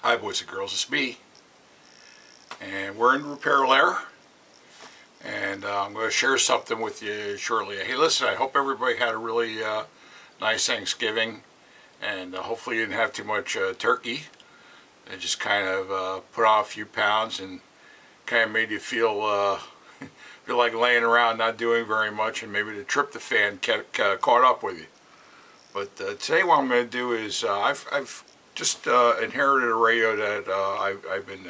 Hi boys and girls, it's me, and we're in repair layer, and I'm going to share something with you shortly. Hey listen, I hope everybody had a really nice Thanksgiving, and hopefully you didn't have too much turkey. It just kind of put on a few pounds and kind of made you feel feel like laying around not doing very much, and maybe the tryptophan caught up with you. But today what I'm going to do is I've just inherited a radio that I've been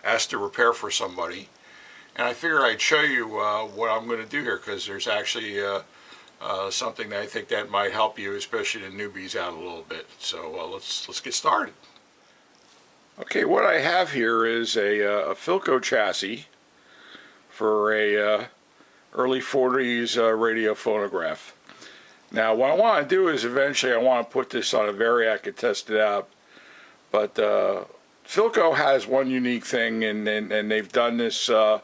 asked to repair for somebody, and I figured I'd show you what I'm going to do here, because there's actually something that I think that might help you, especially the newbies, out a little bit. So let's get started. Okay, what I have here is a Philco chassis for a early 40s radio phonograph. Now what I want to do is eventually I want to put this on a Variac and test it out, but Philco has one unique thing, and they've done this you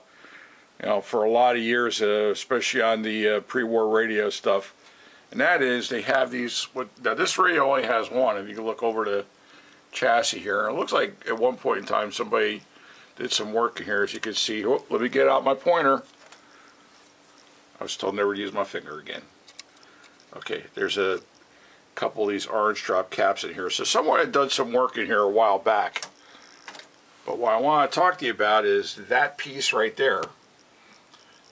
know, for a lot of years, especially on the pre-war radio stuff, and that is they have these, now this radio only has one. If you can look over the chassis here, it looks like at one point in time somebody did some work in here, as you can see. Oh, let me get out my pointer. I was told never to use my finger again. Okay, there's a couple of these orange drop caps in here. So someone had done some work in here a while back. But what I want to talk to you about is that piece right there.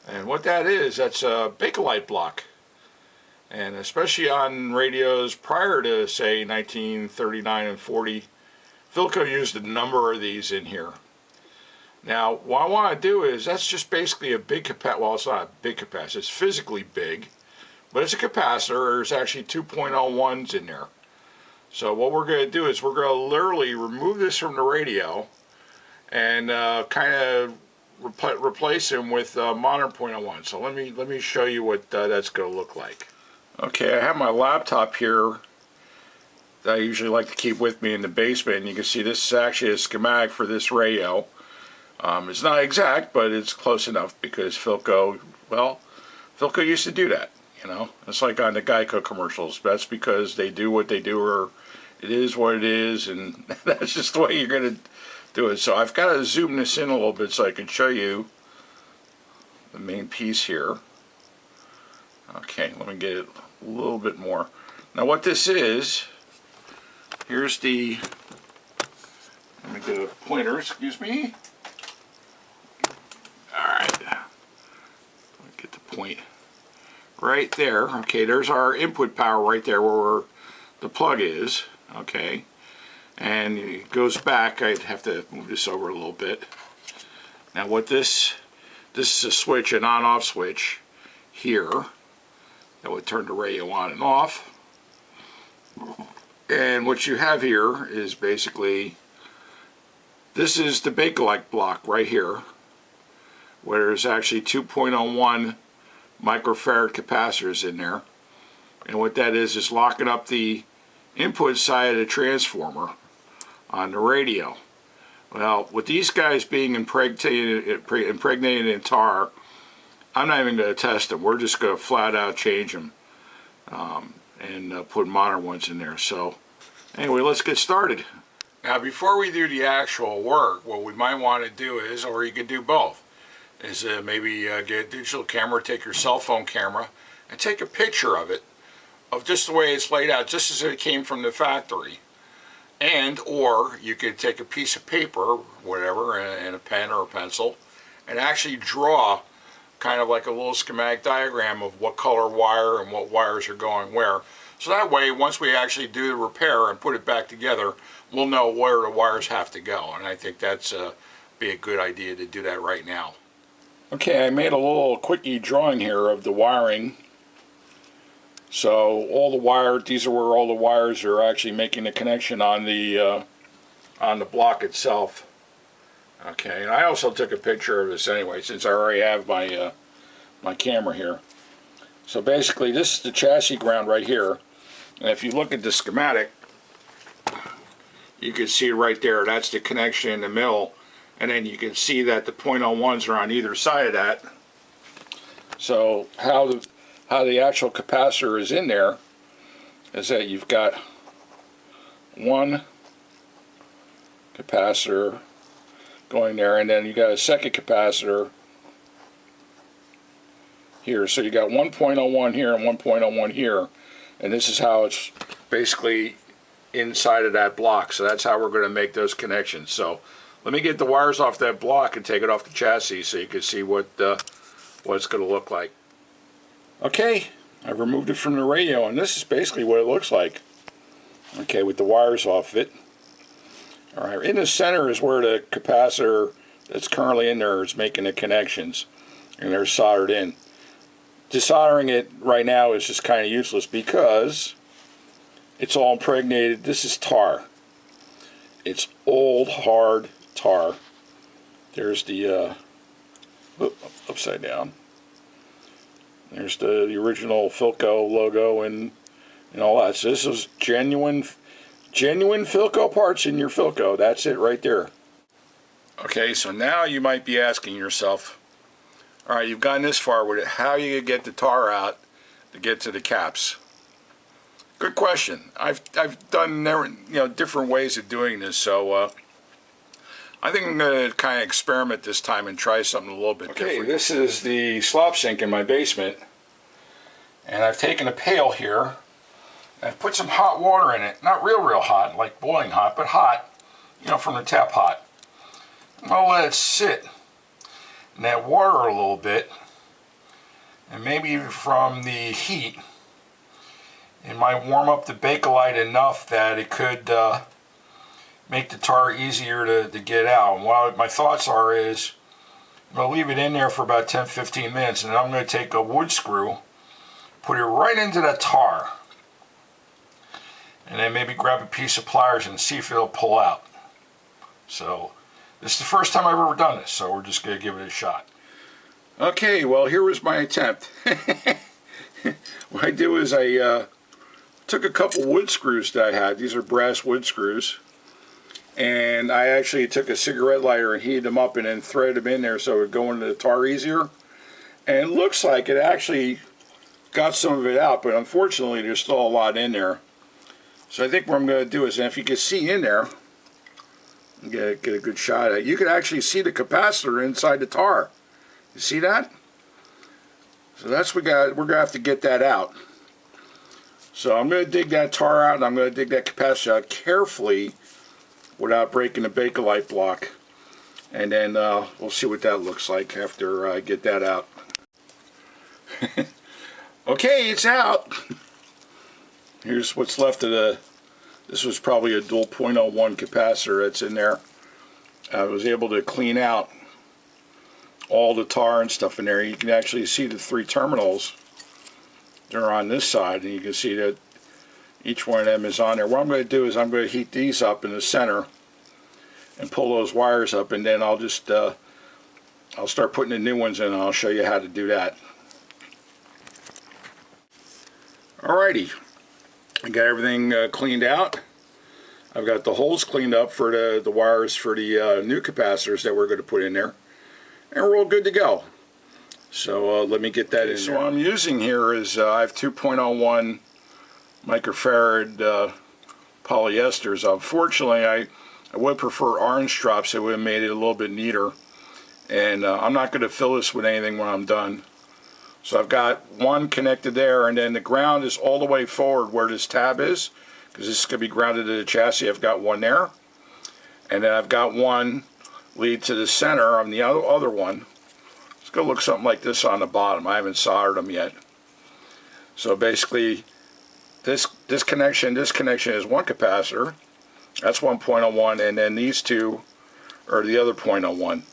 And what that is, that's a Bakelite block. And especially on radios prior to, say, 1939 and 40, Philco used a number of these in here. Now, what I want to do is, that's just basically a big capacitor. Well, it's not a big capacitor, it's physically big. But it's a capacitor. There's actually 2.01s in there. So what we're going to do is we're going to literally remove this from the radio and kind of replace them with modern 0.01. So let me show you what that's going to look like. Okay, I have my laptop here that I usually like to keep with me in the basement, and you can see this is actually a schematic for this radio. It's not exact, but it's close enough, because Philco, well, Philco used to do that. You know, it's like on the Geico commercials. That's because they do what they do, or it is what it is, and that's just the way you're going to do it. So I've got to zoom this in a little bit so I can show you the main piece here. Okay, let me get it a little bit more. Now what this is, here's the, let me get a pointer, excuse me. Alright, let me get the point. Right there, okay, there's our input power right there where the plug is, okay, and it goes back. I'd have to move this over a little bit. Now what this is a switch, an on-off switch here that would turn the radio on and off, and what you have here is basically, this is the Bakelite block right here, where there's actually 2.01 microfarad capacitors in there, and what that is locking up the input side of the transformer on the radio. Well, with these guys being impregnated in tar, I'm not even going to test them. We're just going to flat out change them and put modern ones in there. So anyway, let's get started. Now before we do the actual work, what we might want to do is, or you could do both, is maybe get a digital camera, take your cell phone camera, and take a picture of it, of just the way it's laid out, just as it came from the factory. And, or you could take a piece of paper, whatever, and a pen or a pencil, and actually draw kind of like a little schematic diagram of what color wire and what wires are going where. So that way, once we actually do the repair and put it back together, we'll know where the wires have to go. And I think that's be a good idea to do that right now. Okay, I made a little quickie drawing here of the wiring. So all the wire, these are where all the wires are actually making the connection on the block itself. Okay, and I also took a picture of this anyway, since I already have my my camera here. So basically, this is the chassis ground right here, and if you look at the schematic, you can see right there. That's the connection in the middle. And then you can see that the 0.01s are on either side of that. So how the actual capacitor is in there is that you've got one capacitor going there, and then you got a second capacitor here. So you got 1.01 here and 1.01 here, and this is how it's basically inside of that block. So that's how we're going to make those connections. So let me get the wires off that block and take it off the chassis so you can see what it's going to look like. Okay, I've removed it from the radio, and this is basically what it looks like. Okay, with the wires off it. Alright, in the center is where the capacitor that's currently in there is making the connections, and they're soldered in. Desoldering it right now is just kind of useless because it's all impregnated. This is tar. It's old, hard tar. There's the upside down. There's the original Philco logo and all that. So this is genuine Philco parts in your Philco. That's it right there. Okay, so now you might be asking yourself, all right, you've gotten this far with it. How are you gonna get the tar out to get to the caps? Good question. I've done different ways of doing this, so I think I'm going to kind of experiment this time and try something a little bit different. Okay, this is the slop sink in my basement, and I've taken a pail here, and I've put some hot water in it. Not real hot, like boiling hot, but hot, from the tap hot. I'll let it sit in that water a little bit, and maybe from the heat, it might warm up the Bakelite enough that it could make the tar easier to get out. And what my thoughts are is, I'm going to leave it in there for about 10-15 minutes, and then I'm going to take a wood screw, put it right into that tar, and then maybe grab a piece of pliers and see if it'll pull out. So this is the first time I've ever done this, so we're just going to give it a shot. Okay, well, here was my attempt. What I do is I took a couple wood screws that I had. These are brass wood screws. And I actually took a cigarette lighter and heated them up and then threaded them in there so it would go into the tar easier. And it looks like it actually got some of it out, but unfortunately there's still a lot in there. So I think what I'm going to do is, and if you can see in there, get a good shot at it, you can actually see the capacitor inside the tar. You see that? So that's what we're going to have to get that out. So I'm going to dig that tar out, and I'm going to dig that capacitor out carefully without breaking the Bakelite block, and then we'll see what that looks like after I get that out. Okay, it's out. Here's what's left of this was probably a dual 0.01 capacitor that's in there. I was able to clean out all the tar and stuff in there. You can actually see the 3 terminals. They're on this side, and you can see that each one of them is on there. What I'm going to do is I'm going to heat these up in the center and pull those wires up, and then I'll just I'll start putting the new ones in, and I'll show you how to do that. Alrighty, I got everything cleaned out. I've got the holes cleaned up for the wires for the new capacitors that we're going to put in there, and we're all good to go. So let me get that in there. So what I'm using here is I have 2.01 microfarad polyesters. Unfortunately, I would prefer orange drops. It would have made it a little bit neater. And I'm not going to fill this with anything when I'm done. So I've got one connected there, and then the ground is all the way forward where this tab is, because this is going to be grounded to the chassis. I've got one there. And then I've got one lead to the center on the other one. It's going to look something like this on the bottom. I haven't soldered them yet. So basically, this connection is one capacitor. That's 1.01, and then these two are the other 0.01.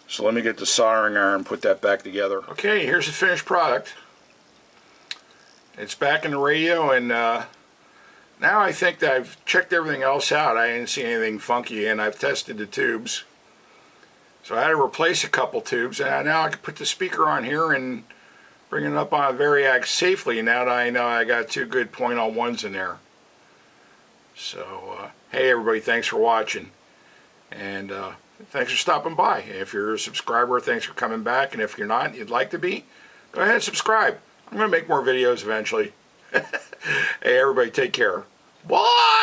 So let me get the soldering iron and put that back together. Okay, here's the finished product. It's back in the radio, and now I think that I've checked everything else out. I didn't see anything funky, and I've tested the tubes. So I had to replace a couple tubes, and now I can put the speaker on here and bring it up on a Variac safely now that I know I got 2 good 0.01s in there. So, hey everybody, thanks for watching, and thanks for stopping by. If you're a subscriber, thanks for coming back, and if you're not, you'd like to be, go ahead and subscribe. I'm going to make more videos eventually. Hey everybody, take care. Bye!